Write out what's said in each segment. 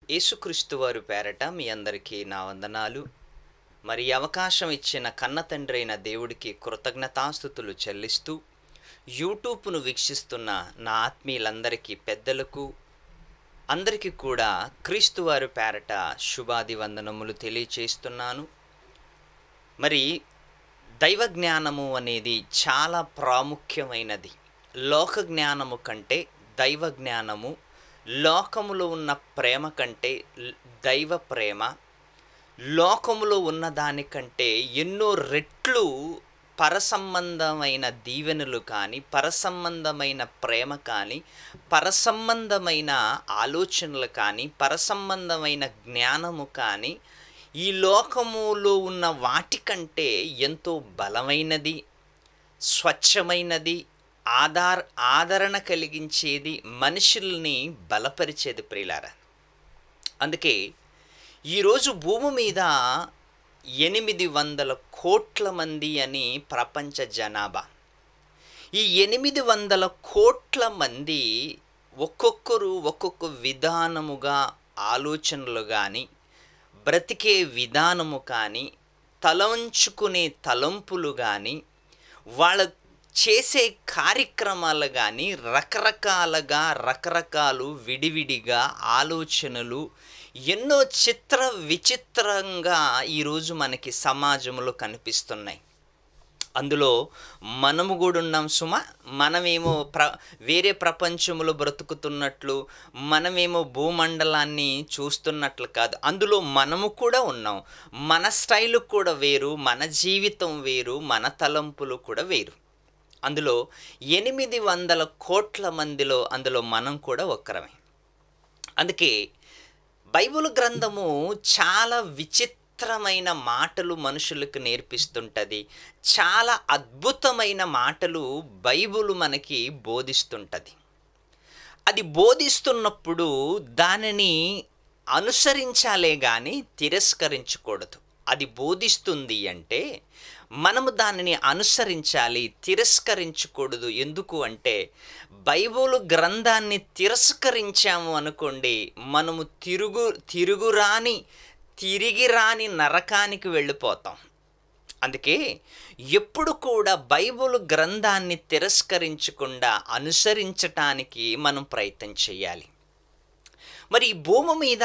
యేసుక్రీస్తు వారి పేరట మీ అందరికీ నా వందనాలు. మరి ఈ అవకాశం ఇచ్చిన కన్న తండ్రి అయిన దేవుడికి కృతజ్ఞతాస్తుతులు చెల్లిస్తూ యూట్యూబ్ను వీక్షిస్తున్న నా ఆత్మీయులందరికీ పెద్దలకు అందరికీ కూడా క్రీస్తు వారి పేరట శుభాభివందనములు తెలియచేస్తున్నాను. మరి దైవ జ్ఞానము అనేది చాలా ప్రాముఖ్యమైనది. లోక జ్ఞానము కంటే దైవ జ్ఞానము, లోకములో ఉన్న ప్రేమ కంటే దైవ ప్రేమ, లోకములో ఉన్న దానికంటే ఎన్నో రెట్లు పరసంబంధమైన దీవెనలు కానీ, పరసంబంధమైన ప్రేమ కానీ, పరసంబంధమైన ఆలోచనలు కానీ, పరసంబంధమైన జ్ఞానము కానీ ఈ లోకములో ఉన్న వాటికంటే ఎంతో బలమైనది, స్వచ్ఛమైనది, ఆదరణ కలిగించేది, మనుషుల్ని బలపరిచేది ప్రియులారా. అందుకే ఈరోజు భూమి మీద 800 కోట్ల మంది అని ప్రపంచ జనాభా. ఈ 800 కోట్ల మంది ఒక్కొక్కరు ఒక్కొక్క విధానముగా ఆలోచనలు కానీ, బ్రతికే విధానము కానీ, తలంచుకునే తలంపులు కానీ, వాళ్ళ చేసే కార్యక్రమాలు కానీ రకరకాలు విడివిడిగా ఆలోచనలు ఎన్నో విచిత్రంగా ఈరోజు మనకి సమాజంలో కనిపిస్తున్నాయి. అందులో మనము కూడా ఉన్నాం సుమా. మనమేమో వేరే ప్రపంచంలో బ్రతుకుతున్నట్లు, మనమేమో భూమండలాన్ని చూస్తున్నట్లు కాదు, అందులో మనము కూడా ఉన్నాం. మన స్టైలు కూడా వేరు, మన జీవితం వేరు, మన తలంపులు కూడా వేరు. అందులో 800 కోట్ల మందిలో అందులో మనం కూడా ఒక్కరమే. అందుకే బైబిల్ గ్రంథము చాలా విచిత్రమైన మాటలు మనుషులకు నేర్పిస్తుంటుంది. చాలా అద్భుతమైన మాటలు బైబిల్ మనకి బోధిస్తుంటుంది. అది బోధిస్తున్నప్పుడు దానిని అనుసరించాలే కానీ తిరస్కరించకూడదు. అది బోధిస్తుంది అంటే మనము దానిని అనుసరించాలి, తిరస్కరించకూడదు. ఎందుకు అంటే బైబిల్ గ్రంథాన్ని తిరస్కరించాము అనుకోండి, మనము తిరిగి రాని నరకానికి వెళ్ళిపోతాం. అందుకే ఎప్పుడు కూడా బైబిల్ గ్రంథాన్ని తిరస్కరించకుండా అనుసరించటానికి మనం ప్రయత్నం చేయాలి. మరి ఈ భూమి మీద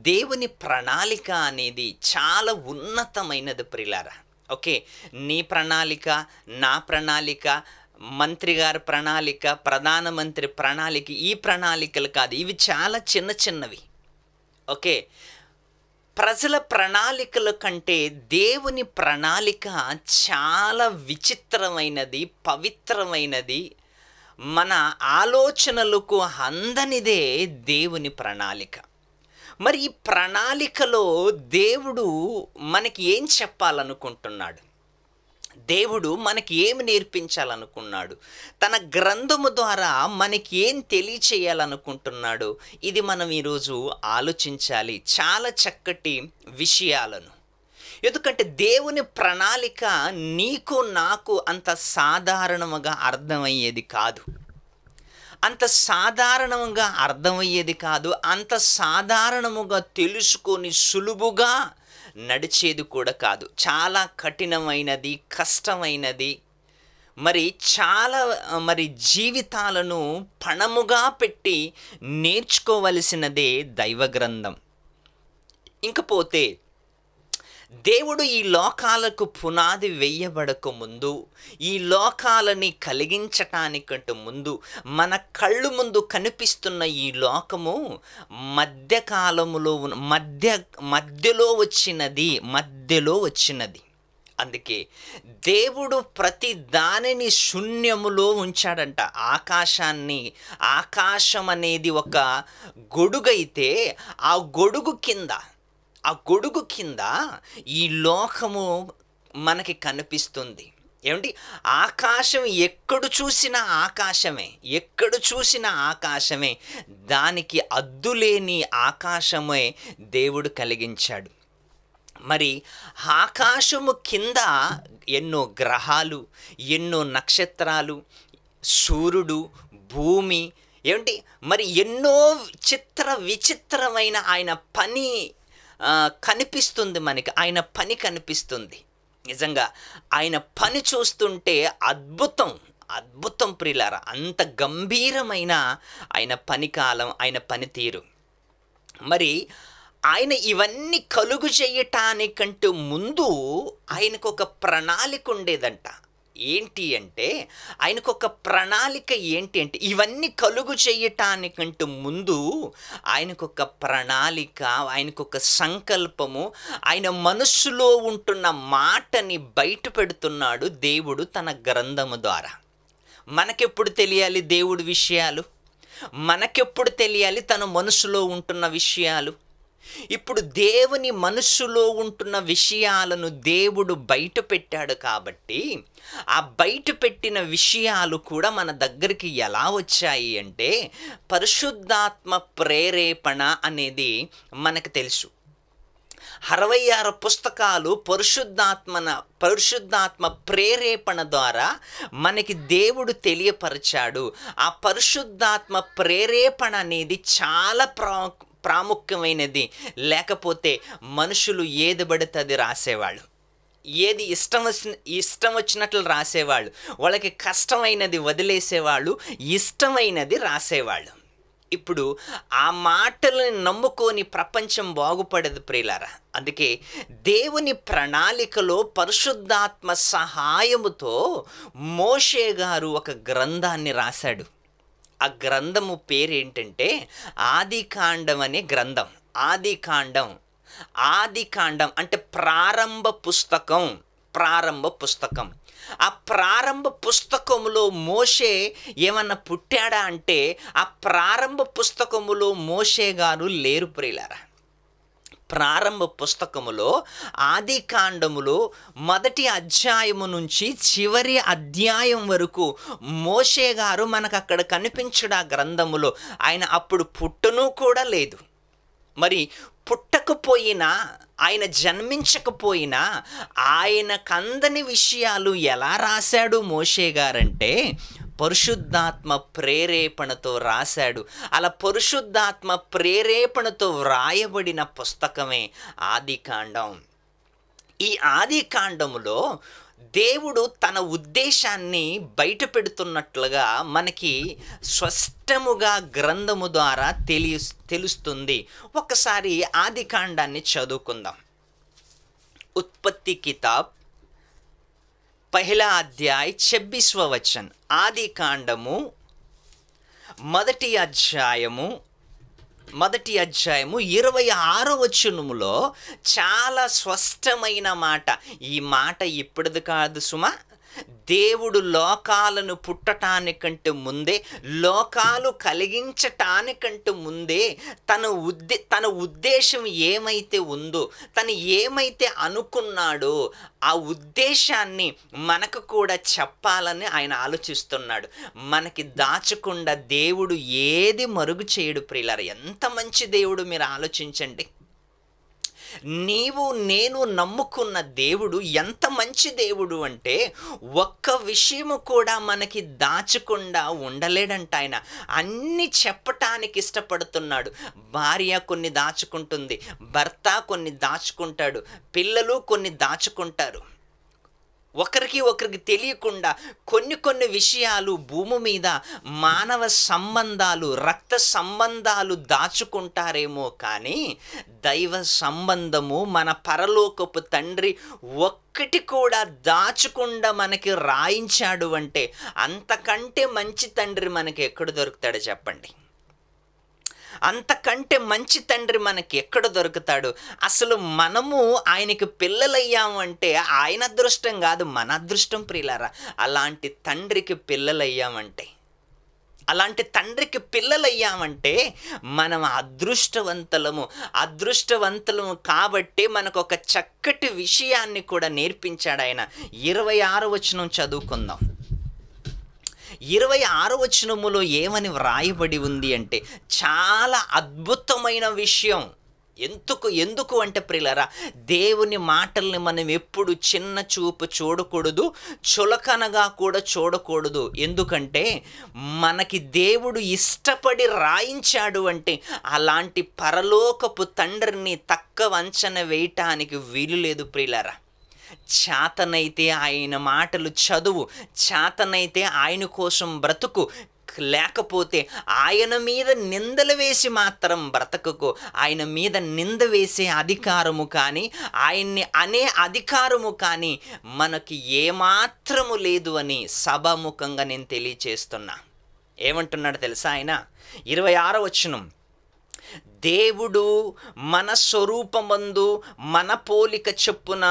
దేవుని ప్రణాళిక అనేది చాలా ఉన్నతమైనది ప్రియులారా. ఓకే, నీ ప్రణాళిక, నా ప్రణాళిక, మంత్రి గారి ప్రణాళిక, ప్రధానమంత్రి ప్రణాళిక, ఈ ప్రణాళికలు కాదు, ఇవి చాలా చిన్నవి. ఓకే, ప్రజల ప్రణాళికల కంటే దేవుని ప్రణాళిక చాలా విచిత్రమైనది, పవిత్రమైనది. మన ఆలోచనలకు అందనిదే దేవుని ప్రణాళిక. మరి ఈ ప్రణాళికలో దేవుడు మనకి ఏం చెప్పాలనుకుంటున్నాడు? దేవుడు మనకి ఏమి నేర్పించాలనుకున్నాడు? తన గ్రంథము ద్వారా మనకి ఏం తెలియచేయాలనుకుంటున్నాడు? ఇది మనం ఈరోజు ఆలోచించాలి, చాలా చక్కటి విషయాలను. ఎందుకంటే దేవుని ప్రణాళిక నీకు నాకు అంత సాధారణంగా అర్థమయ్యేది కాదు, అంత సాధారణంగా అర్థమయ్యేది కాదు, అంత సాధారణముగా తెలుసుకొని సులువుగా నడిచేది కూడా కాదు. చాలా కఠినమైనది, కష్టమైనది. చాలా జీవితాలను పణముగా పెట్టి నేర్చుకోవలసినదే దైవ గ్రంథం. ఇంకపోతే దేవుడు ఈ లోకాలకు పునాది వేయబడక ముందు, ఈ లోకాలని కలిగించటానికంటే ముందు, మన కళ్ళు ముందు కనిపిస్తున్న ఈ లోకము మధ్యకాలములో మధ్యలో వచ్చినది. అందుకే దేవుడు ప్రతి దానిని శూన్యములో ఉంచాడంట. ఆకాశం అనేది ఒక గొడుగైతే ఆ గొడుగు కింద ఈ లోకము మనకి కనిపిస్తుంది. ఏమండి, ఆకాశం ఎక్కడ చూసినా ఆకాశమే, దానికి అద్దులేని ఆకాశమే దేవుడు కలిగించాడు. మరి ఆకాశము కింద ఎన్నో గ్రహాలు, ఎన్నో నక్షత్రాలు, సూర్యుడు, భూమి, ఏమిటి మరి ఎన్నో చిత్ర విచిత్రమైన ఆయన పని కనిపిస్తుంది మనకి. ఆయన పని కనిపిస్తుంది. నిజంగా ఆయన పని చూస్తుంటే అద్భుతం, అద్భుతం ప్రియులారా. అంత గంభీరమైన ఆయన పని కాలం, ఆయన పనితీరు. మరి ఆయన ఇవన్నీ కలుగు చేయటానికంటూ ముందు ఆయనకు ఒక ప్రణాళిక ఉండేదంట. ఏంటి అంటే ఆయనకు ఒక ప్రణాళిక ఏంటి అంటే ఇవన్నీ కలుగు చేయటానికంటూ ముందు ఆయనకు ఒక ప్రణాళిక, ఆయనకు ఒక సంకల్పము, ఆయన మనస్సులో ఉంటున్న మాటని బయట పెడుతున్నాడు దేవుడు తన గ్రంథము ద్వారా. మనకెప్పుడు తెలియాలి దేవుడి విషయాలు? మనకెప్పుడు తెలియాలి తన మనసులో ఉంటున్న విషయాలు? ఇప్పుడు దేవుని మనస్సులో ఉంటున్న విషయాలను దేవుడు బయట పెట్టాడు కాబట్టి ఆ బయట పెట్టిన విషయాలు కూడా మన దగ్గరికి ఎలా వచ్చాయి అంటే పరిశుద్ధాత్మ ప్రేరేపణ అనేది మనకు తెలుసు. 66 పుస్తకాలు పరిశుద్ధాత్మ ప్రేరేపణ ద్వారా మనకి దేవుడు తెలియపరిచాడు. ఆ పరిశుద్ధాత్మ ప్రేరేపణ అనేది చాలా ప్రాముఖ్యమైనది. లేకపోతే మనుషులు ఏది పడితే అది రాసేవాళ్ళు, ఏది ఇష్టం వచ్చినట్లు రాసేవాళ్ళు, వాళ్ళకి కష్టమైనది వదిలేసేవాళ్ళు, ఇష్టమైనది రాసేవాళ్ళు. ఇప్పుడు ఆ మాటలను నమ్ముకొని ప్రపంచం బాగుపడదు ప్రియులారా. అందుకే దేవుని ప్రణాళికలో పరిశుద్ధాత్మ సహాయముతో మోషే గారు ఒక గ్రంథాన్ని రాశాడు. ఆ గ్రంథము పేరేంటంటే ఆదికాండం అనే గ్రంథం. ఆదికాండం అంటే ప్రారంభ పుస్తకం. ఆ ప్రారంభ పుస్తకములో మోషే ఏమన్నా పుట్టాడా అంటే ఆ ప్రారంభ పుస్తకములో మోషే గారు లేరు ప్రియులారా. ప్రారంభ పుస్తకములో ఆదికాండములో మొదటి అధ్యాయము నుంచి చివరి అధ్యాయం వరకు మోషే గారు మనకు అక్కడ కనిపించడు. ఆ గ్రంథములో ఆయన అప్పుడు పుట్టను కూడా లేదు. మరి పుట్టకపోయినా, ఆయన జన్మించకపోయినా ఆయనకందని విషయాలు ఎలా రాశాడు మోషే గారంటే పరిశుద్ధాత్మ ప్రేరేపణతో రాశాడు. అలా పరిశుద్ధాత్మ ప్రేరేపణతో వ్రాయబడిన పుస్తకమే ఆదికాండం. ఈ ఆదికాండములో దేవుడు తన ఉద్దేశాన్ని బయట పెడుతున్నట్లుగా మనకి స్పష్టముగా గ్రంథము ద్వారా తెలుస్తుంది. ఒకసారి ఆదికాండాన్ని చదువుకుందాం. ఉత్పత్తి కితాబ్ 1 అధ్యాయ 26 వచనం. ఆదికాండము మొదటి అధ్యాయము 26 వచనములో చాలా స్పష్టమైన మాట. ఈ మాట ఇప్పుడుది కాదు సుమా. దేవుడు లోకాలను పుట్టటానికంటే ముందే, లోకాలు కలిగించటానికంటే ముందే తన ఉద్దేశం ఏమైతే ఉందో, తను ఏమైతే అనుకున్నాడో ఆ ఉద్దేశాన్ని మనకు కూడా చెప్పాలని ఆయన ఆలోచిస్తున్నాడు. మనకి దాచకుండా దేవుడు ఏది మరుగు చేయడు ప్రియులారా. ఎంత మంచి దేవుడు మీరు ఆలోచించండి. నీవు నేను నమ్ముకున్న దేవుడు ఎంత మంచి దేవుడు అంటే ఒక్క విషయము కూడా మనకి దాచకుండా ఉండలేడంట. ఆయన అన్నీ చెప్పటానికి ఇష్టపడుతున్నాడు. భార్య కొన్ని దాచుకుంటుంది, భర్త కొన్ని దాచుకుంటాడు, పిల్లలు కొన్ని దాచుకుంటారు. ఒకరికి తెలియకుండా కొన్ని విషయాలు భూమి మీద మానవ సంబంధాలు, రక్త సంబంధాలు దాచుకుంటారేమో కానీ దైవ సంబంధము మన పరలోకపు తండ్రి ఒక్కటి కూడా దాచకుండా మనకి రాయించాడు అంటే అంతకంటే మంచి తండ్రి మనకి ఎక్కడ దొరుకుతాడో చెప్పండి. అంతకంటే మంచి తండ్రి మనకి ఎక్కడ దొరుకుతాడు? అసలు మనము ఆయనకి పిల్లలయ్యాము అంటే ఆయన అదృష్టం కాదు, మన అదృష్టం ప్రియులారా. అలాంటి తండ్రికి పిల్లలయ్యామంటే మనం అదృష్టవంతులము కాబట్టి మనకు ఒక చక్కటి విషయాన్ని కూడా నేర్పించాడు ఆయన. 26 వచనం చదువుకుందాం. 26 వచనములో ఏమని వ్రాయబడి ఉంది అంటే చాలా అద్భుతమైన విషయం. ఎందుకు అంటే ప్రియులారా, దేవుని మాటల్ని మనం ఎప్పుడు చిన్న చూపు చూడకూడదు, చులకనగా కూడా చూడకూడదు. ఎందుకంటే మనకి దేవుడు ఇష్టపడి రాయించాడు అంటే అలాంటి పరలోకపు తండ్రిని తక్కువ అంచనా వేయటానికి వీలు లేదు ప్రియులారా. చేతనైతే ఆయన మాటలు చదువు, చేతనైతే ఆయన కోసం బ్రతుకు, లేకపోతే ఆయన మీద నిందలు వేసి మాత్రం బ్రతకకు. ఆయన మీద నింద వేసే అధికారము కానీ, ఆయన్ని అనే అధికారము కానీ మనకి ఏమాత్రము లేదు అని సభాముఖంగా నేను తెలియచేస్తున్నా. ఏమంటున్నాడు తెలుసా ఆయన? 26వ వచనం, దేవుడు మన స్వరూపమందు మన పోలిక చొప్పున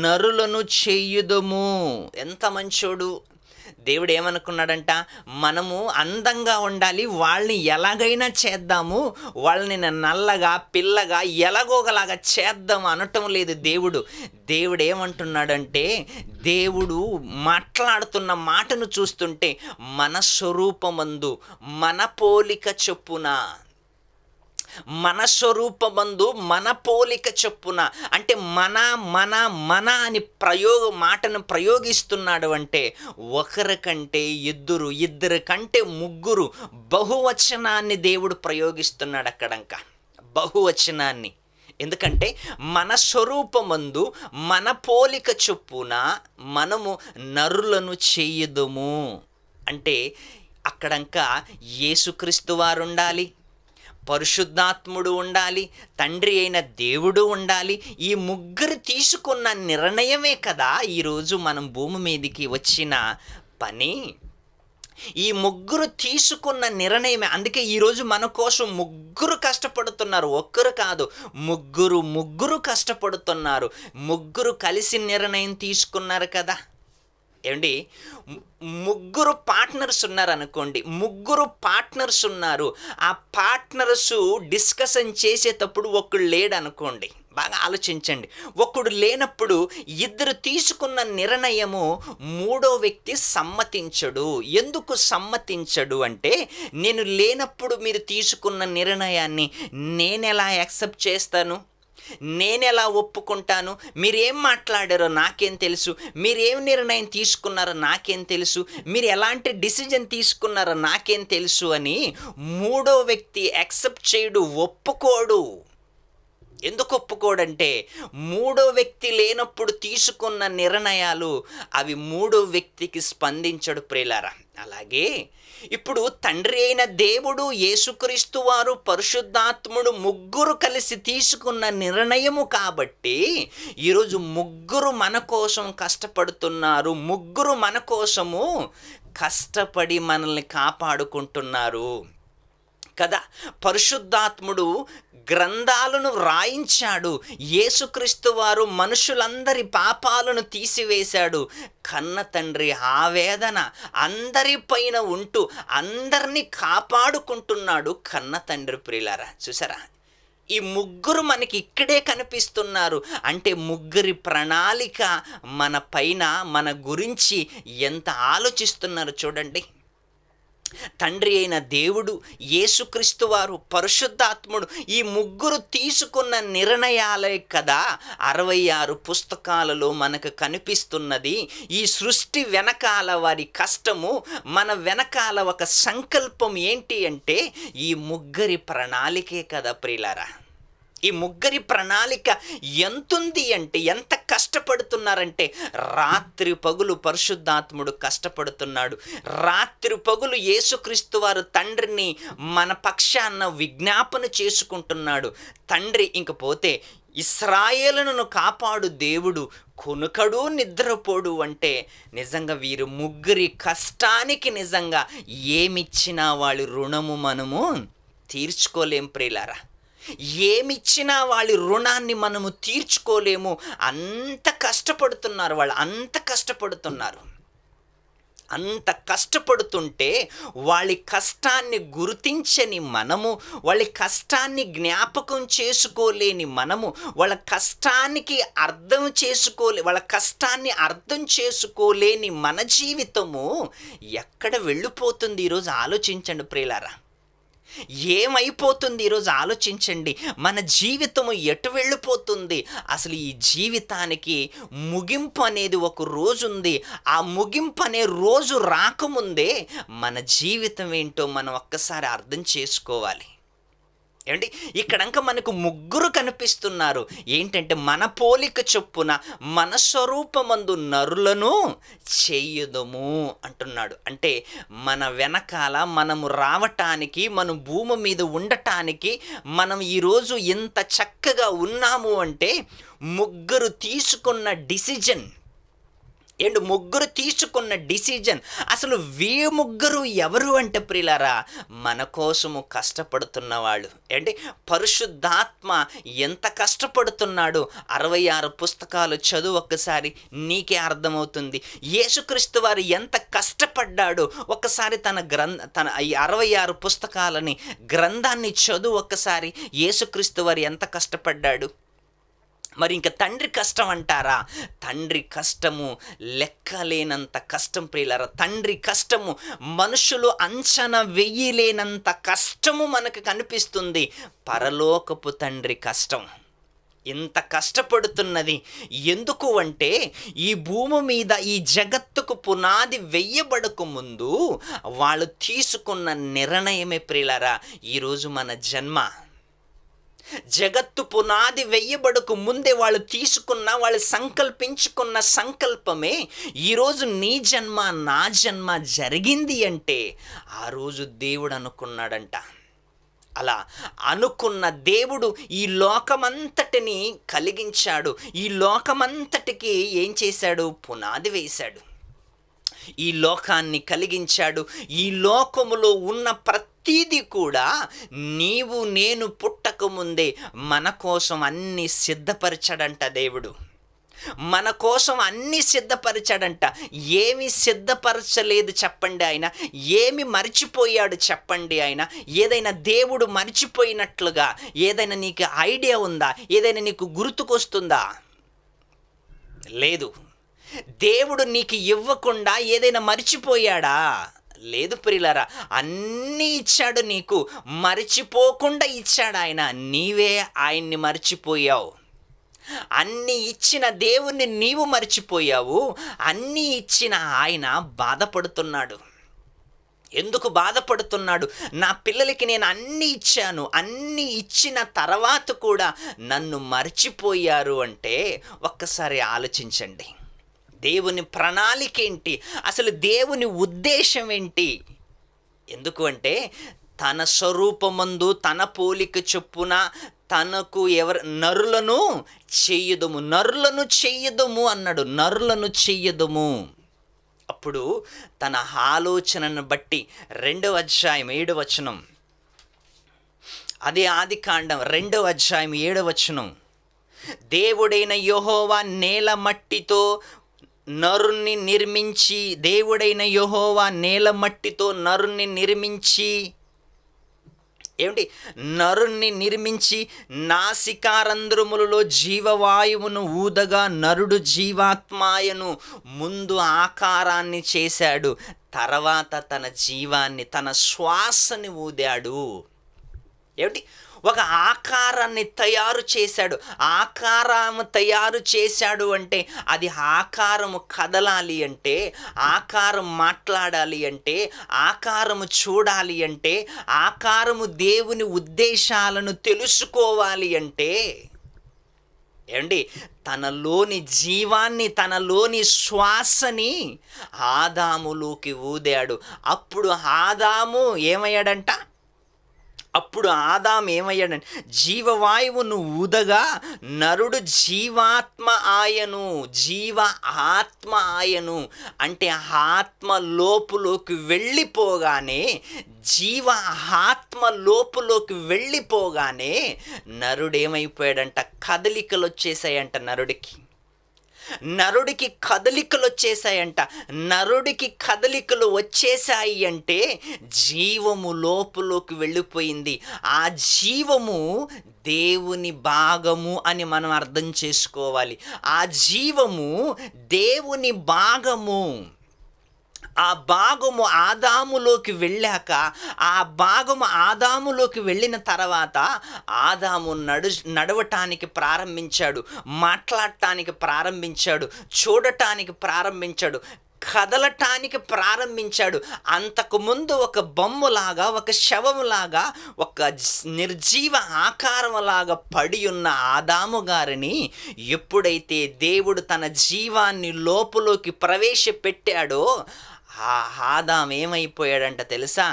నరులను చేయుదము. ఎంత మంచోడు దేవుడు! ఏమనుకున్నాడంట? మనము అందంగా ఉండాలి, వాళ్ళని ఎలాగైనా చేద్దాము, వాళ్ళని నల్లగా పిల్లగా ఎలాగోగలాగా చేద్దాం అనటం లేదు దేవుడు. దేవుడు ఏమంటున్నాడంటే, దేవుడు మాట్లాడుతున్న మాటను చూస్తుంటే మన స్వరూపమందు మన పోలిక చొప్పున, మన స్వరూపమందు మన పోలిక చొప్పున అంటే మన అని మాటను ప్రయోగిస్తున్నాడు. అంటే ఒకరి కంటే ఇద్దరు కంటే ముగ్గురు, బహువచనాన్ని దేవుడు ప్రయోగిస్తున్నాడు అక్కడంక, బహువచనాన్ని. ఎందుకంటే మన స్వరూపమందు మన పోలిక చొప్పున మనము నరులను చేయుదుము అంటే అక్కడంక యేసుక్రీస్తు వారు ఉండాలి, పరిశుద్ధాత్ముడు ఉండాలి, తండ్రి అయిన దేవుడు ఉండాలి. ఈ ముగ్గురు తీసుకున్న నిర్ణయమే కదా ఈరోజు మనం భూమి మీదకి వచ్చిన పని. ఈ ముగ్గురు తీసుకున్న నిర్ణయమే. అందుకే ఈరోజు మన కోసం ముగ్గురు కష్టపడుతున్నారు, ఒక్కరు కాదు, ముగ్గురు కష్టపడుతున్నారు. ముగ్గురు కలిసి నిర్ణయం తీసుకున్నారు కదా. ఏమండి, ముగ్గురు పార్ట్నర్స్ ఉన్నారు అనుకోండి, ముగ్గురు పార్ట్నర్స్ ఉన్నారు. ఆ పార్ట్నర్స్ డిస్కషన్ చేసేటప్పుడు ఒకడు లేడు అనుకోండి, బాగా ఆలోచించండి. ఒకడు లేనప్పుడు ఇద్దరు తీసుకున్న నిర్ణయము మూడో వ్యక్తి సమ్మతించడు. ఎందుకు సమ్మతించడు అంటే, నేను లేనప్పుడు మీరు తీసుకున్న నిర్ణయాన్ని నేనెలా యాక్సెప్ట్ చేస్తాను, నేనెలా ఒప్పుకుంటాను, మీరేం మాట్లాడారో నాకేం తెలుసు, మీరేం నిర్ణయం తీసుకున్నారో నాకేం తెలుసు, మీరు ఎలాంటి డిసిజన్ తీసుకున్నారో నాకేం తెలుసు అని మూడో వ్యక్తి యాక్సెప్ట్ చేయడు, ఒప్పుకోడు. ఎందుకు ఒప్పుకోడంటే మూడో వ్యక్తి లేనప్పుడు తీసుకున్న నిర్ణయాలు అవి మూడో వ్యక్తికి స్పందించడు ప్రియులారా. అలాగే ఇప్పుడు తండ్రి అయిన దేవుడు, యేసుక్రీస్తు వారు, పరిశుద్ధాత్ముడు ముగ్గురు కలిసి తీసుకున్న నిర్ణయము కాబట్టి ఈరోజు ముగ్గురు మన కోసం కష్టపడుతున్నారు, ముగ్గురు మన కోసము కష్టపడి మనల్ని కాపాడుకుంటున్నారు కదా. పరిశుద్ధాత్ముడు గ్రంథాలను వ్రాయించాడు, యేసుక్రీస్తు వారు మనుషులందరి పాపాలను తీసివేశాడు. కన్న తండ్రి ఆవేదన అందరిపైన ఉంటూ అందరినీ కాపాడుకుంటున్నాడు కన్న తండ్రి. ప్రియులారా, చూసారా, ఈ ముగ్గురు మనకి ఇక్కడే కనిపిస్తున్నారు. అంటే ముగ్గురి ప్రణాళిక మన పైన, మన గురించి ఎంత ఆలోచిస్తున్నారు చూడండి. తండ్రి అయిన దేవుడు, యేసుక్రీస్తు వారు, పరిశుద్ధాత్ముడు, ఈ ముగ్గురు తీసుకున్న నిర్ణయాలే కదా 66 పుస్తకాలలో మనకు కనిపిస్తున్నది. ఈ సృష్టి వెనకాల వారి కష్టము, మన వెనకాల ఒక సంకల్పం ఏంటి అంటే ఈ ముగ్గురి ప్రణాళికే కదా ప్రియులారా. ఈ ముగ్గురి ప్రణాళిక ఎంతుంది అంటే, ఎంత కష్టపడుతున్నారంటే, రాత్రి పగులు పరిశుద్ధాత్ముడు కష్టపడుతున్నాడు, రాత్రి పగులు యేసుక్రీస్తు వారు తండ్రిని మన పక్షాన విజ్ఞాపన చేసుకుంటున్నాడు. తండ్రి ఇంకపోతే ఇశ్రాయేలును కాపాడు దేవుడు కొనుకడు నిద్రపోడు అంటే నిజంగా వీరు ముగ్గురి కష్టానికి నిజంగా ఏమిచ్చినా వాళ్ళ రుణము మనము తీర్చుకోలేం ప్రియులారా. ఏమిచ్చినా వాళ్ళ రుణాన్ని మనము తీర్చుకోలేము. అంత కష్టపడుతున్నారు వాళ్ళు, అంత కష్టపడుతున్నారు. అంత కష్టపడుతుంటే వాళ్ళ కష్టాన్ని గుర్తించని మనము, వాళ్ళ కష్టాన్ని జ్ఞాపకం చేసుకోలేని మనము, వాళ్ళ కష్టానికి వాళ్ళ కష్టాన్ని అర్థం చేసుకోలేని మన జీవితము ఎక్కడ వెళ్ళిపోతుంది ఈరోజు ఆలోచించండి ప్రియులారా. ఏమైపోతుంది ఈరోజు ఆలోచించండి. మన జీవితము ఎటు వెళ్ళిపోతుంది? అసలు ఈ జీవితానికి ముగింపు అనేది ఒక రోజు ఉంది. ఆ ముగింపు అనే రోజు రాకముందే మన జీవితం ఏంటో మనం ఒక్కసారి అర్థం చేసుకోవాలి. ఏమండి, ఇక్కడంక మనకు ముగ్గురు కనిపిస్తున్నారు. ఏంటంటే, మన పోలిక చొప్పున మన స్వరూపమందు నరులను చేయుదము అంటున్నాడు. అంటే మన వెనకాల మనము రావటానికి, మనం భూమి మీద ఉండటానికి, మనం ఈరోజు ఇంత చక్కగా ఉన్నాము అంటే ముగ్గురు తీసుకున్న డిసిజన్. అండ్ ముగ్గురు తీసుకున్న డిసిజన్. అసలు ముగ్గురు ఎవరు అంటే ప్రియులారా, మన కోసము కష్టపడుతున్న వాళ్ళు. అంటే పరిశుద్ధాత్మ ఎంత కష్టపడుతున్నాడు. 66 పుస్తకాలు చదువు ఒక్కసారి, నీకే అర్థమవుతుంది. యేసుక్రీస్తు వారు ఎంత కష్టపడ్డాడు. ఒక్కసారి తన ఈ 66 పుస్తకాలని గ్రంథాన్ని చదువు ఒక్కసారి. యేసుక్రీస్తు వారు ఎంత కష్టపడ్డాడు. మరి ఇంకా తండ్రి కష్టం అంటారా? తండ్రి కష్టము లెక్కలేనంత కష్టం ప్రియులారా. తండ్రి కష్టము మనుషులు అంచనా వెయ్యలేనంత కష్టము మనకు కనిపిస్తుంది. పరలోకపు తండ్రి కష్టం ఇంత కష్టపడుతున్నది ఎందుకు అంటే, ఈ భూమి మీద ఈ జగత్తుకు పునాది వెయ్యబడక ముందు వాళ్ళు తీసుకున్న నిర్ణయమే ప్రియులారా ఈరోజు మన జన్మ. జగత్తు పునాది వెయ్యబడకు ముందే వాళ్ళు సంకల్పించుకున్న సంకల్పమే ఈరోజు నీ జన్మ నా జన్మ జరిగింది అంటే ఆ రోజు దేవుడు అనుకున్నాడంట. అలా అనుకున్న దేవుడు ఈ లోకమంతటిని కలిగించాడు. ఈ లోకమంతటికి ఏం చేశాడు? పునాది వేశాడు. ఈ లోకాన్ని కలిగించాడు. ఈ లోకములో ఉన్న ప్రతిదీ కూడా నీవు నేను పుట్టకముందే మన కోసం అన్ని సిద్ధపరిచాడంట దేవుడు. మన కోసం అన్ని సిద్ధపరిచాడంట. ఏమి సిద్ధపరచలేదు చెప్పండి ఆయన? ఏమి మర్చిపోయాడు చెప్పండి ఆయన? ఏదైనా దేవుడు మర్చిపోయినట్లుగా ఏదైనా నీకు ఐడియా ఉందా? ఏదైనా నీకు గుర్తుకొస్తుందా? లేదు. దేవుడు నీకు ఇవ్వకుండా ఏదైనా మర్చిపోయాడా? లేదు ప్రియులారా. అన్నీ ఇచ్చాడు నీకు, మర్చిపోకుండా ఇచ్చాడు ఆయన. నీవే ఆయన్ని మర్చిపోయావు. అన్నీ ఇచ్చిన దేవుణ్ణి నీవు మర్చిపోయావు. అన్నీ ఇచ్చిన ఆయన బాధపడుతున్నాడు. ఎందుకు బాధపడుతున్నాడు? నా పిల్లలకి నేను అన్నీ ఇచ్చాను, అన్నీ ఇచ్చిన తర్వాత కూడా నన్ను మర్చిపోయారు అంటే ఒక్కసారి ఆలోచించండి. దేవుని ప్రణాళిక ఏంటి? అసలు దేవుని ఉద్దేశం ఏంటి? ఎందుకు అంటే, తన స్వరూపమందు తన పోలిక చొప్పున తనకు నరులను చెయ్యదుము అన్నాడు. నరులను చెయ్యదుము. అప్పుడు తన ఆలోచనను బట్టి 2వ అధ్యాయం 7వ వచనం, అదే ఆదికాండం 2వ అధ్యాయం 7వ వచనం, దేవుడైన యెహోవా నేల మట్టితో నరుణ్ణి నిర్మించి, దేవుడైన యెహోవా నేల మట్టితో నరుణ్ణి నిర్మించి, ఏమిటి? నరుణ్ణి నిర్మించి నాసికారంధ్రములలో జీవవాయువును ఊదగా నరుడు జీవాత్మాయను. ముందు ఆకారాన్ని చేశాడు, తర్వాత తన జీవాన్ని, తన శ్వాసని ఊదాడు. ఏమిటి? ఒక ఆకారాన్ని తయారు చేశాడు. ఆకారం తయారు చేశాడు అంటే అది ఆకారము కదలాలి అంటే, ఆకారం మాట్లాడాలి అంటే, ఆకారము చూడాలి అంటే, ఆకారము దేవుని ఉద్దేశాలను తెలుసుకోవాలి అంటే, ఏమండి, తనలోని జీవాన్ని, తనలోని శ్వాసని ఆదాములోకి ఊదాడు. అప్పుడు ఆదాము ఏమయ్యాడంట? జీవవాయువును ఊదగా నరుడు జీవాత్మ ఆయను. అంటే ఆత్మ లోపులోకి వెళ్ళిపోగానే, లోపులోకి వెళ్ళిపోగానే నరుడు ఏమైపోయాడంట? కదలికలు వచ్చేసాయంట. నరుడికి కదలికలు వచ్చేసాయంట. నరుడికి కదలికలు వచ్చేసాయి అంటే జీవము లోపులోకి వెళ్ళిపోయింది. ఆ జీవము దేవుని భాగము అని మనం అర్థం చేసుకోవాలి. ఆ జీవము దేవుని భాగము. ఆ భాగము ఆదాములోకి వెళ్ళాక, ఆ భాగము ఆదాములోకి వెళ్ళిన తర్వాత ఆదాము నడవటానికి ప్రారంభించాడు, మాట్లాడటానికి ప్రారంభించాడు, చూడటానికి ప్రారంభించాడు, కదలటానికి ప్రారంభించాడు. అంతకుముందు ఒక బొమ్మలాగా, ఒక శవములాగా, ఒక నిర్జీవ ఆకారంలాగా పడి ఉన్న ఆదాము గారిని ఎప్పుడైతే దేవుడు తన జీవాన్ని లోపలికి ప్రవేశపెట్టాడో ఆ ఆదాం ఏమైపోయాడంట తెలుసా?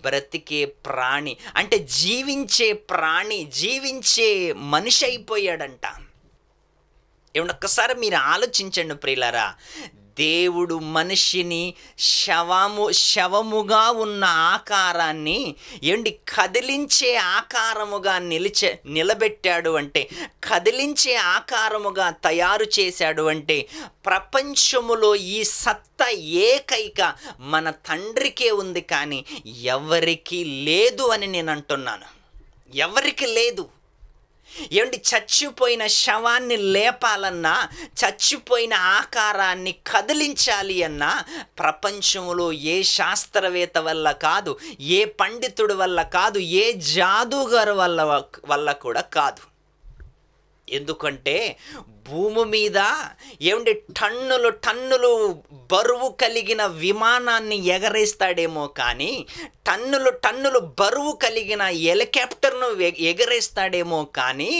బ్రతికే ప్రాణి, అంటే జీవించే ప్రాణి, జీవించే మనిషి అయిపోయాడంట. ఏమంటే ఒక్కసారి మీరు ఆలోచించండి ప్రియులారా, దేవుడు మనిషిని శవముగా ఉన్న ఆకారాన్ని కదిలించే ఆకారముగా నిలబెట్టాడు అంటే, కదిలించే ఆకారముగా తయారు చేశాడు అంటే, ప్రపంచములో ఈ సత్తా ఏకైక మన తండ్రికే ఉంది, కానీ ఎవరికి లేదు అని నేను అంటున్నాను. ఎవరికి లేదు. చచ్చిపోయిన శవాన్ని లేపాలన్నా, చచ్చిపోయిన ఆకారాన్ని కదిలించాలి అన్నా ప్రపంచంలో ఏ శాస్త్రవేత్త వల్ల కాదు, ఏ పండితుడి వల్ల కాదు, ఏ జాదుగారు వల్ల కూడా కాదు. ఎందుకంటే భూమి మీద టన్నులు బరువు కలిగిన విమానాన్ని ఎగరేస్తాడేమో కానీ, టన్నులు బరువు కలిగిన హెలికాప్టర్ను ఎగరేస్తాడేమో కానీ,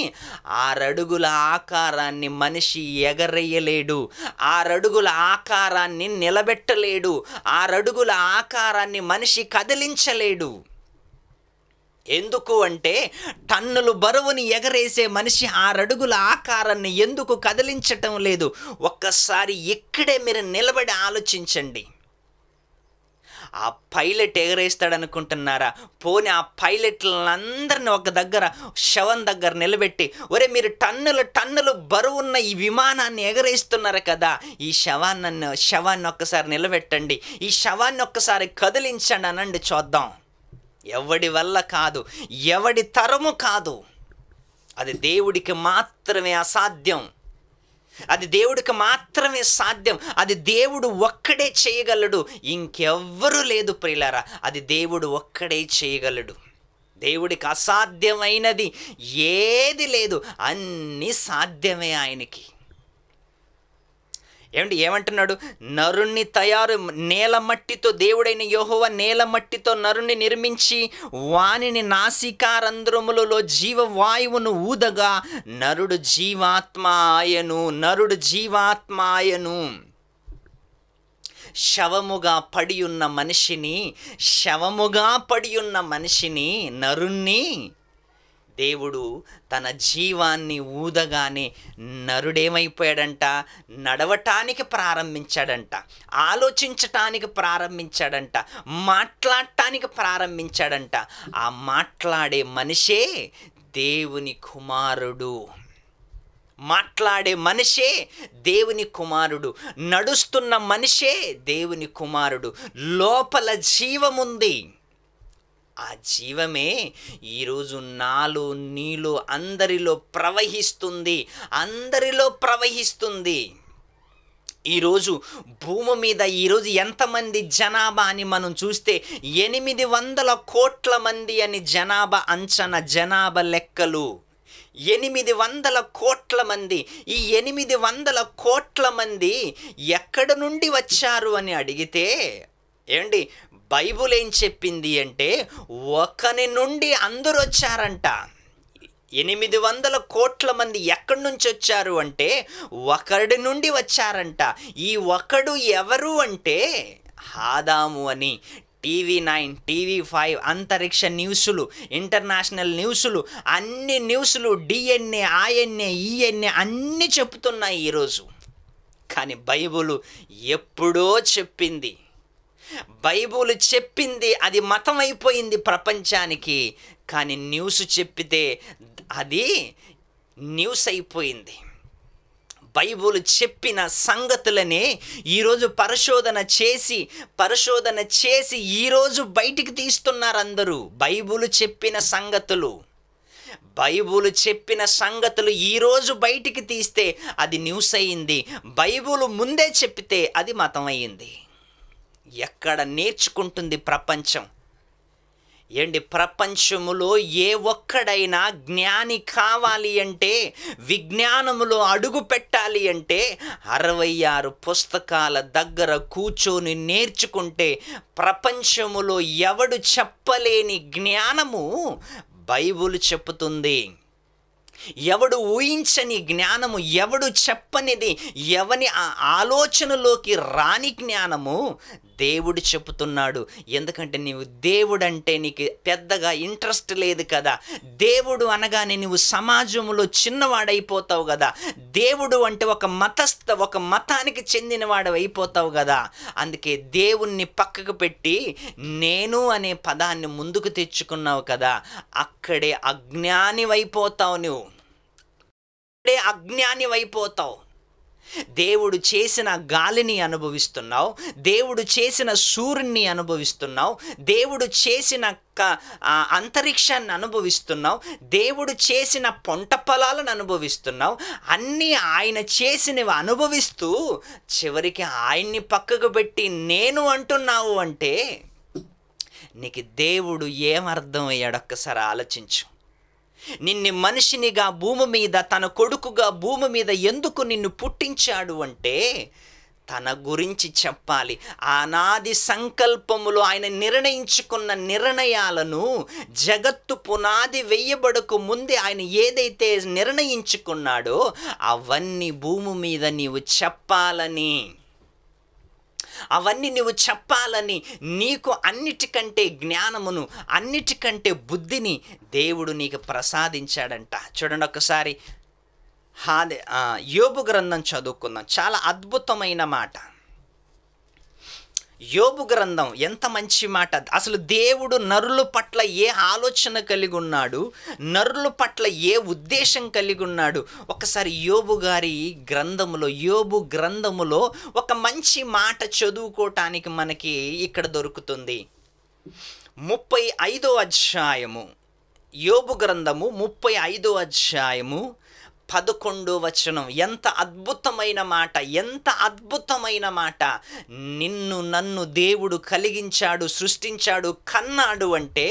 6 అడుగుల ఆకారాన్ని మనిషి ఎగరేయలేడు, 6 అడుగుల ఆకారాన్ని నిలబెట్టలేడు, 6 అడుగుల ఆకారాన్ని మనిషి కదిలించలేడు. ఎందుకు అంటే, టన్నులు బరువుని ఎగరేసే మనిషి 6 అడుగుల ఆకారాన్ని ఎందుకు కదిలించటం లేదు? ఒక్కసారి ఇక్కడే మీరు నిలబడి ఆలోచించండి. ఆ పైలట్ ఎగరేస్తాడనుకుంటున్నారా? పోనీ ఆ పైలట్లందరినీ ఒక దగ్గర, శవం దగ్గర నిలబెట్టి, ఒరే మీరు టన్నులు బరువున్న ఈ విమానాన్ని ఎగరేస్తున్నారు కదా, ఈ శవాన్ని ఒక్కసారి నిలబెట్టండి, ఈ శవాన్ని ఒక్కసారి కదిలించండి అనండి, చూద్దాం. ఎవడి వల్ల కాదు, ఎవడి తరము కాదు. అది దేవుడికి మాత్రమే అసాధ్యం, అది దేవుడికి మాత్రమే సాధ్యం, అది దేవుడు ఒక్కడే చేయగలడు, ఇంకెవ్వరూ లేదు ప్రియులారా. అది దేవుడు ఒక్కడే చేయగలడు. దేవుడికి అసాధ్యమైనది ఏది లేదు, అన్నీ సాధ్యమే ఆయనకి. ఏమంటున్నాడు? నరుణ్ణి నేల మట్టితో, దేవుడైన యెహోవా నేల మట్టితో నరుణ్ణి నిర్మించి వానిని నాసికారంధ్రములలో జీవవాయువును ఊదగా నరుడు జీవాత్మాయను. శవముగా పడి ఉన్న మనిషిని నరుణ్ణి దేవుడు తన జీవాన్ని ఊదగానే నరుడేమైపోయాడంట? నడవటానికి ప్రారంభించాడంట, ఆలోచించటానికి ప్రారంభించాడంట, మాట్లాడటానికి ప్రారంభించాడంట. ఆ మాట్లాడే మనిషే దేవుని కుమారుడు. మాట్లాడే మనిషే దేవుని కుమారుడు, నడుస్తున్న మనిషే దేవుని కుమారుడు. లోపల జీవముంది. ఆ జీవమే ఈరోజు నాలో నీలో అందరిలో ప్రవహిస్తుంది. ఈరోజు భూమి మీద ఎంతమంది జనాభా అని మనం చూస్తే 800 కోట్ల మంది అని జనాభా లెక్కలు. 800 కోట్ల మంది. ఈ 800 కోట్ల మంది ఎక్కడి నుండి వచ్చారు అని అడిగితే బైబుల్ ఏం చెప్పింది అంటే, ఒకని నుండి అందరూ వచ్చారంట. 800 కోట్ల మంది ఎక్కడి నుంచి వచ్చారు అంటే ఒకడి నుండి వచ్చారంట. ఈ ఒకడు ఎవరు అంటే ఆదాము అని TV9, TV5, అంతరిక్ష న్యూస్లు, ఇంటర్నేషనల్ న్యూస్లు, అన్ని న్యూస్లు, DNA, INA, ENA అన్నీ చెప్తున్నాయి ఈరోజు. కానీ బైబుల్ ఎప్పుడో చెప్పింది. అది మతం అయిపోయింది ప్రపంచానికి. కానీ న్యూస్ చెప్పితే అది న్యూస్ అయిపోయింది. బైబుల్ చెప్పిన సంగతులనే ఈరోజు పరిశోధన చేసి ఈరోజు బయటికి తీస్తున్నారు అందరూ. బైబుల్ చెప్పిన సంగతులు ఈరోజు బయటికి తీస్తే అది న్యూస్ అయ్యింది. బైబుల్ ముందే చెప్పితే అది మతం అయ్యింది. ఎక్కడ నేర్చుకుంటుంది ప్రపంచం? ఏంటి, ప్రపంచములో ఏ ఒక్కడైనా జ్ఞాని కావాలి అంటే, విజ్ఞానములో అడుగు పెట్టాలి అంటే 66 పుస్తకాల దగ్గర కూర్చొని నేర్చుకుంటే, ప్రపంచములో ఎవడు చెప్పలేని జ్ఞానము బైబిల్ చెప్పుతుంది. ఎవడు ఊహించని జ్ఞానము, ఎవడు చెప్పనిది, ఎవని ఆలోచనలోకి రాని జ్ఞానము దేవుడు చెప్పుతున్నాడు. ఎందుకంటే నీవు దేవుడంటే నీకు పెద్దగా ఇంట్రెస్ట్ లేదు కదా. దేవుడు అనగానే నువ్వు సమాజంలో చిన్నవాడైపోతావు కదా. దేవుడు అంటే ఒక మతానికి చెందినవాడు అయిపోతావు కదా. అందుకే దేవుణ్ణి పక్కకు పెట్టి నేను అనే పదాన్ని ముందుకు తెచ్చుకున్నావు కదా. అక్కడే అజ్ఞానివైపోతావు. నువ్వు అజ్ఞానివైపోతావు. దేవుడు చేసిన గాలిని అనుభవిస్తున్నావు, దేవుడు చేసిన సూర్యుని అనుభవిస్తున్నావు, దేవుడు చేసిన అంతరిక్షాన్ని అనుభవిస్తున్నావు, దేవుడు చేసిన పంట పొలాలను అనుభవిస్తున్నావు. అన్నీ ఆయన చేసినవి అనుభవిస్తూ చివరికి ఆయన్ని పక్కకు పెట్టి నేను అంటున్నావు అంటే నీకు దేవుడు ఏమర్థం అయ్యాడు? ఒక్కసారి ఆలోచించు. నిన్ను మనిషినిగా భూమి మీద, తన కొడుకుగా భూమి మీద ఎందుకు నిన్ను పుట్టించాడు అంటే తన గురించి చెప్పాలి. ఆనాది సంకల్పములో ఆయన నిర్ణయించుకున్న నిర్ణయాలను జగత్తు పునాది వెయ్యబడకు ముందే ఆయన ఏదైతే నిర్ణయించుకున్నాడో అవన్నీ భూమి మీద నీవు చెప్పాలని, అవన్నీ నువ్వు చెప్పాలని, నీకు అన్నిటికంటే జ్ఞానమును, అన్నిటికంటే బుద్ధిని దేవుడు నీకు ప్రసాదించాడంట. చూడండి ఒకసారి యోబు గ్రంథం చదువుకుందాం. చాలా అద్భుతమైన మాట. యోబు గ్రంథం ఎంత మంచి మాట. అసలు దేవుడు నరుల పట్ల ఏ ఆలోచన కలిగి ఉన్నాడు, నరుల పట్ల ఏ ఉద్దేశం కలిగి ఉన్నాడు. ఒకసారి యోబు గ్రంథములో ఒక మంచి మాట చదువుకోవటానికి మనకి ఇక్కడ దొరుకుతుంది. 35వ అధ్యాయము, యోబు గ్రంథము 35వ అధ్యాయము 11వ వచనం. ఎంత అద్భుతమైన మాట, ఎంత అద్భుతమైన మాట. నిన్ను నన్ను దేవుడు కలిగించాడు, సృష్టించాడు, కన్నాడు అంటే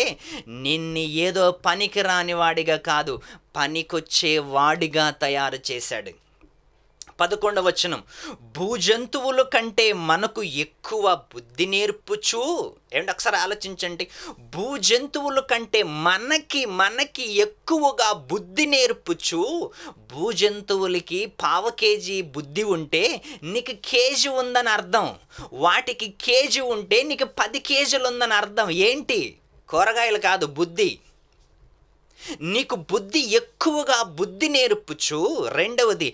నిన్ను ఏదో పనికిరాని వాడిగా కాదు, పనికొచ్చే వాడిగా తయారు చేశాడు. 11వ వచనం, భూజంతువుల కంటే మనకు ఎక్కువ బుద్ధి నేర్పుచు. ఏమంటే ఒకసారి ఆలోచించండి. భూజంతువుల కంటే మనకి ఎక్కువగా బుద్ధి నేర్పుచు. భూజంతువులకి పావు కేజీ బుద్ధి ఉంటే నీకు కేజీ ఉందని అర్థం. వాటికి కేజీ ఉంటే నీకు 10 కేజీలు ఉందని అర్థం. ఏంటి? కూరగాయలు కాదు, బుద్ధి. నీకు బుద్ధి ఎక్కువగా బుద్ధి నేర్పుచు. రెండవది,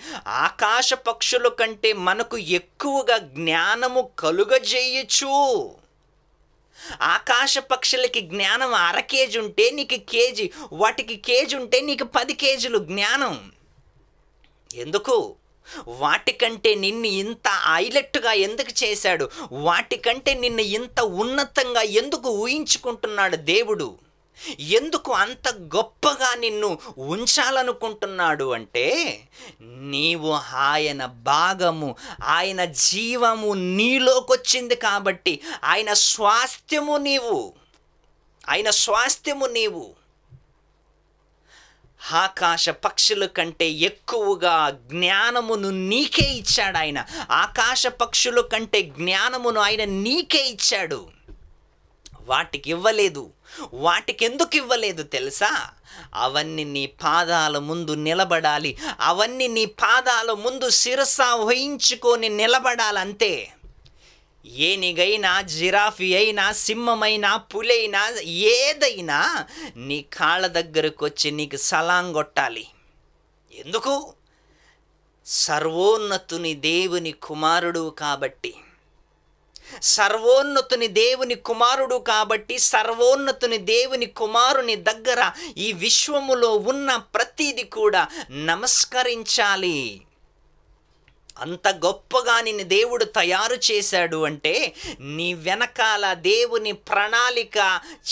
ఆకాశ పక్షుల కంటే మనకు ఎక్కువగా జ్ఞానము కలుగజేయచ్చు. ఆకాశ పక్షులకి జ్ఞానం 1/2 కేజీ ఉంటే నీకు కేజీ, వాటికి కేజీ ఉంటే నీకు 10 కేజీలు జ్ఞానం. ఎందుకు? వాటికంటే నిన్ను ఇంత హైలైట్గా ఎందుకు చేశాడు? వాటికంటే నిన్ను ఇంత ఉన్నతంగా ఎందుకు ఊహించుకుంటున్నాడు దేవుడు? ఎందుకు అంత గొప్పగా నిన్ను ఉంచాలనుకుంటున్నాడు అంటే నీవు ఆయన భాగము, ఆయన జీవము నీలోకొచ్చింది కాబట్టి ఆయన స్వాస్థ్యము నీవు. ఆకాశ పక్షుల కంటే ఎక్కువగా జ్ఞానమును నీకే ఇచ్చాడు ఆయన. ఆకాశ పక్షుల కంటే జ్ఞానమును ఆయన నీకే ఇచ్చాడు. వాటికి ఇవ్వలేదు. వాటికి ఎందుకు ఇవ్వలేదు తెలుసా? అవన్నీ నీ పాదాల ముందు నిలబడాలి. అవన్నీ నీ పాదాల ముందు శిరస వహించుకొని నిలబడాలంతే. ఏనిగైనా, జిరాఫీ అయినా, సింహమైనా, పులైనా, ఏదైనా నీ కాళ్ళ దగ్గరకు వచ్చి నీకు సలాం కొట్టాలి. ఎందుకు? సర్వోన్నతుని దేవుని కుమారుడు కాబట్టి. సర్వోన్నతుని దేవుని కుమారుడు కాబట్టి సర్వోన్నతుని దేవుని కుమారుని దగ్గర ఈ విశ్వములో ఉన్న ప్రతిది కూడా నమస్కరించాలి. అంత గొప్పగా నిన్ను దేవుడు తయారు చేశాడు అంటే నీ వెనకాల దేవుని ప్రణాళిక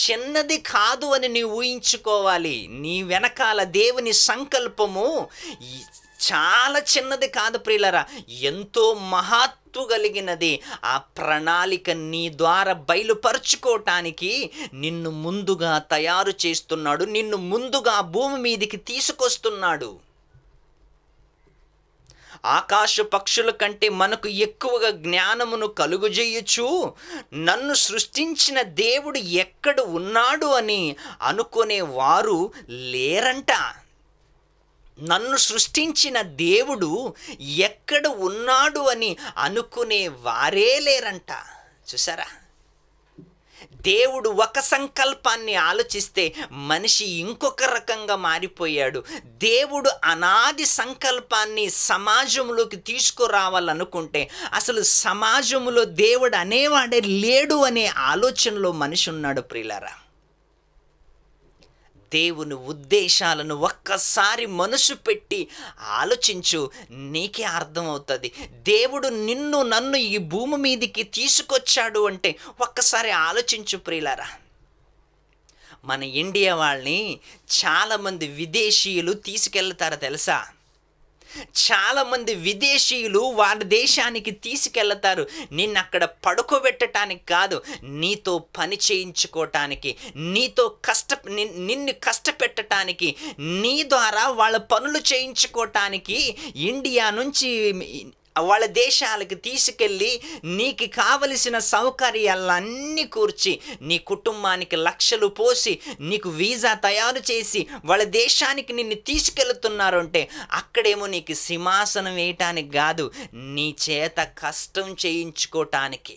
చిన్నది కాదు అని నీవు ఊహించుకోవాలి. నీ వెనకాల దేవుని సంకల్పము చాలా చిన్నది కాదు ప్రియులరా, ఎంతో మహత్తు కలిగినది. ఆ ప్రణాళిక నీ ద్వారా బయలుపరుచుకోవటానికి నిన్ను ముందుగా తయారు చేస్తున్నాడు, నిన్ను ముందుగా భూమి మీదికి తీసుకొస్తున్నాడు. ఆకాశ పక్షుల కంటే మనకు ఎక్కువగా జ్ఞానమును కలుగజేయచ్చు నన్ను సృష్టించిన దేవుడు ఎక్కడ ఉన్నాడు అని అనుకునే వారు లేరంట. నన్ను సృష్టించిన దేవుడు ఎక్కడ ఉన్నాడు అని అనుకునే వారే లేరంట. చూసారా, దేవుడు ఒక సంకల్పాన్ని ఆలోచిస్తే మనిషి ఇంకొక రకంగా మారిపోయాడు. దేవుడు అనాది సంకల్పాన్ని సమాజంలోకి తీసుకురావాలనుకుంటే అసలు సమాజంలో దేవుడు అనేవాడే లేడు అనే ఆలోచనలో మనిషి ఉన్నాడు ప్రియులారా. దేవుని ఉద్దేశాలను ఒక్కసారి మనసు పెట్టి ఆలోచించు, నీకే అర్థమవుతుంది. దేవుడు నిన్ను నన్ను ఈ భూమి మీదికి తీసుకొచ్చాడు అంటే ఒక్కసారి ఆలోచించు ప్రియులారా. మన ఇండియా వాళ్ళని చాలామంది విదేశీయులు తీసుకెళ్తారు తెలుసా. చాలామంది విదేశీయులు వాళ్ళ దేశానికి తీసుకెళ్తారు నిన్ను అక్కడ పడుకోబెట్టడానికి కాదు, నీతో పని చేయించుకోవటానికి, నీతో నిన్ను కష్టపెట్టడానికి, నీ ద్వారా వాళ్ళ పనులు చేయించుకోవటానికి ఇండియా నుంచి వాళ్ళ దేశాలకు తీసుకెళ్ళి నీకు కావలసిన సౌకర్యాలన్నీ కూర్చి నీ కుటుంబానికి లక్షలు పోసి నీకు వీసా తయారు చేసి వాళ్ళ దేశానికి నిన్ను తీసుకెళ్తున్నారు అంటే అక్కడేమో నీకు సింహాసనం వేయటానికి కాదు, నీ చేత కష్టం చేయించుకోవటానికి,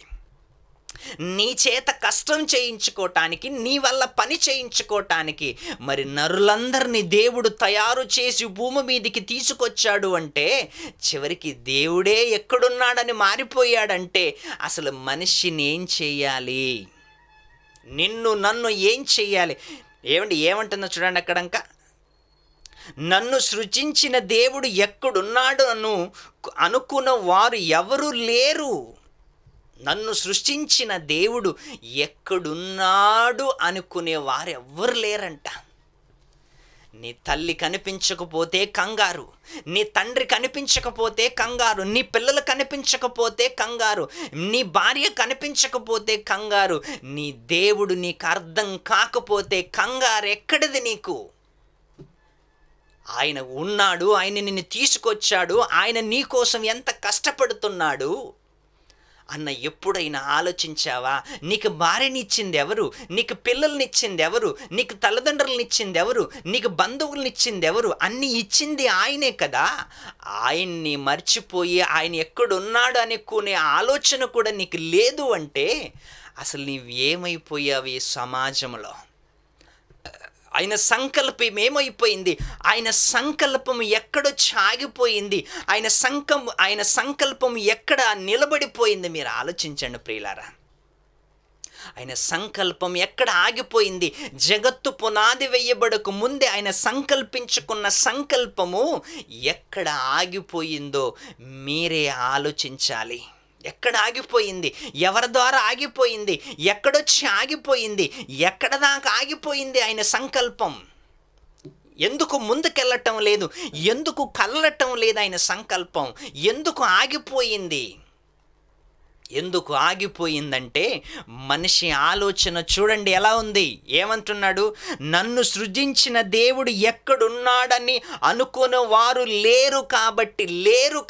నీ చేత కష్టం చేయించుకోవటానికి, నీ వల్ల పని చేయించుకోవటానికి. మరి నరులందరినీ దేవుడు తయారు చేసి భూమి మీదికి తీసుకొచ్చాడు అంటే చివరికి దేవుడే ఎక్కడున్నాడని మారిపోయాడంటే అసలు మనిషిని ఏం చెయ్యాలి, నిన్ను నన్ను ఏం చెయ్యాలి? ఏమంటుందో చూడండి అక్కడంక, నన్ను సృజించిన దేవుడు ఎక్కడున్నాడు అనుకున్న వారు ఎవరు లేరు. నన్ను సృష్టించిన దేవుడు ఎక్కడున్నాడు అనుకునే వారు ఎవ్వరు లేరంట. నీ తల్లి కనిపించకపోతే కంగారు, నీ తండ్రి కనిపించకపోతే కంగారు, నీ పిల్లలు కనిపించకపోతే కంగారు, నీ భార్య కనిపించకపోతే కంగారు, నీ దేవుడు నీకు అర్థం కాకపోతే కంగారు ఎక్కడిది నీకు? ఆయన ఉన్నాడు, ఆయన నిన్ను తీసుకొచ్చాడు, ఆయన నీ కోసం ఎంత కష్టపడుతున్నాడు అన్న ఎప్పుడైనా ఆలోచించావా? నీకు భార్యనిచ్చింది ఎవరు? నీకు పిల్లల్నిచ్చింది ఎవరు? నీకు తల్లిదండ్రులనిచ్చింది ఎవరు? నీకు బంధువులనిచ్చింది ఎవరు? అన్నీ ఇచ్చింది ఆయనే కదా. ఆయన్ని మర్చిపోయి ఆయన ఎక్కడున్నాడు అనుకునే ఆలోచన కూడా నీకు లేదు అంటే అసలు నీవేమైపోయావు ఈ సమాజంలో? ఆయన సంకల్పం ఏమైపోయింది? ఆయన సంకల్పం ఎక్కడో చాగిపోయింది. ఆయన సంకల్పం ఎక్కడ నిలబడిపోయింది? మీరు ఆలోచించండి ప్రియులారా. ఆయన సంకల్పం ఎక్కడ ఆగిపోయింది? జగత్తు పునాది వేయబడక ముందే ఆయన సంకల్పించుకున్న సంకల్పము ఎక్కడ ఆగిపోయిందో మీరే ఆలోచించాలి. ఎక్కడ ఆగిపోయింది? ఎవరి ద్వారా ఆగిపోయింది? ఎక్కడొచ్చి ఆగిపోయింది? ఎక్కడ దాకా ఆగిపోయింది ఆయన సంకల్పం? ఎందుకు ముందుకెళ్ళటం లేదు? ఎందుకు కదలటం లేదు ఆయన సంకల్పం? ఎందుకు ఆగిపోయింది? ఎందుకు ఆగిపోయిందంటే మనిషి ఆలోచన చూడండి ఎలా ఉంది. ఏమంటున్నాడు? నన్ను సృజించిన దేవుడు ఎక్కడున్నాడని అనుకున్న వారు లేరు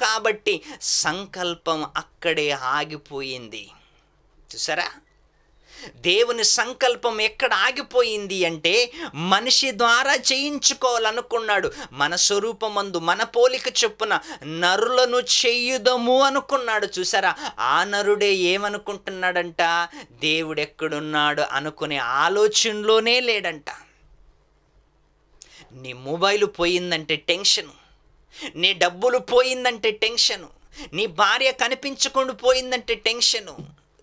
కాబట్టి సంకల్పం అక్కడే ఆగిపోయింది. చూసారా, దేవుని సంకల్పం ఎక్కడ ఆగిపోయింది అంటే మనిషి ద్వారా చేయించుకోవాలనుకున్నాడు. మన స్వరూపమందు మన పోలిక చొప్పున నరులను చేయుదము అనుకున్నాడు. చూసారా, ఆ నరుడే ఏమనుకుంటున్నాడంట? దేవుడు ఎక్కడున్నాడు అనుకునే ఆలోచనలోనే లేడంట. నీ మొబైల్ పోయిందంటే టెన్షను, నీ డబ్బులు పోయిందంటే టెన్షను, నీ భార్య కనిపించకుండా పోయిందంటే టెన్షను.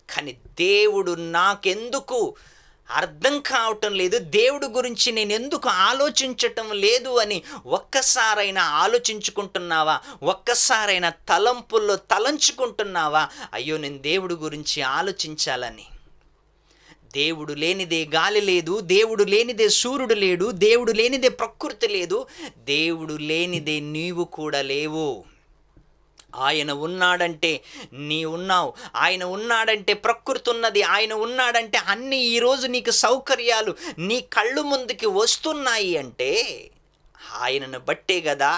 కానీ దేవుడు నాకెందుకు అర్థం కావటం లేదు, దేవుడి గురించి నేను ఎందుకు ఆలోచించటం లేదు అని ఒక్కసారైనా ఆలోచించుకుంటున్నావా? ఒక్కసారైనా తలంపుల్లో తలంచుకుంటున్నావా? అయ్యో, నేను దేవుడి గురించి ఆలోచించాలని. దేవుడు లేనిదే గాలి లేదు, దేవుడు లేనిదే సూర్యుడు లేడు, దేవుడు లేనిదే ప్రకృతి లేదు, దేవుడు లేనిదే నీవు కూడా లేవు. ఆయన ఉన్నాడంటే నీ ఉన్నావు, ఆయన ఉన్నాడంటే ప్రకృతి ఉన్నది, ఆయన ఉన్నాడంటే అన్నీ ఈరోజు నీకు సౌకర్యాలు నీ కళ్ళు ముందుకి వస్తున్నాయి అంటే ఆయనను బట్టే కదా,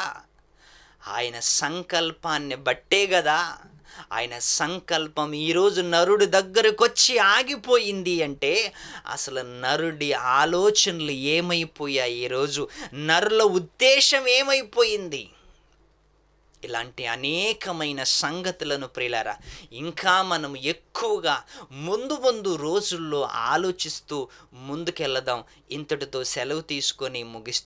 ఆయన సంకల్పాన్ని బట్టే కదా. ఆయన సంకల్పం ఈరోజు నరుడి దగ్గరకు వచ్చి ఆగిపోయింది అంటే అసలు నరుడి ఆలోచనలు ఏమైపోయాయి? ఈరోజు నరుల ఉద్దేశం ఏమైపోయింది? ఇలాంటి అనేకమైన సంగతులను ప్రియులారా ఇంకా మనం ఎక్కువగా ముందు రోజుల్లో ఆలోచిస్తూ ముందుకెళ్దాం. ఇంతటితో సెలవు తీసుకొని ముగిస్తున్నాను.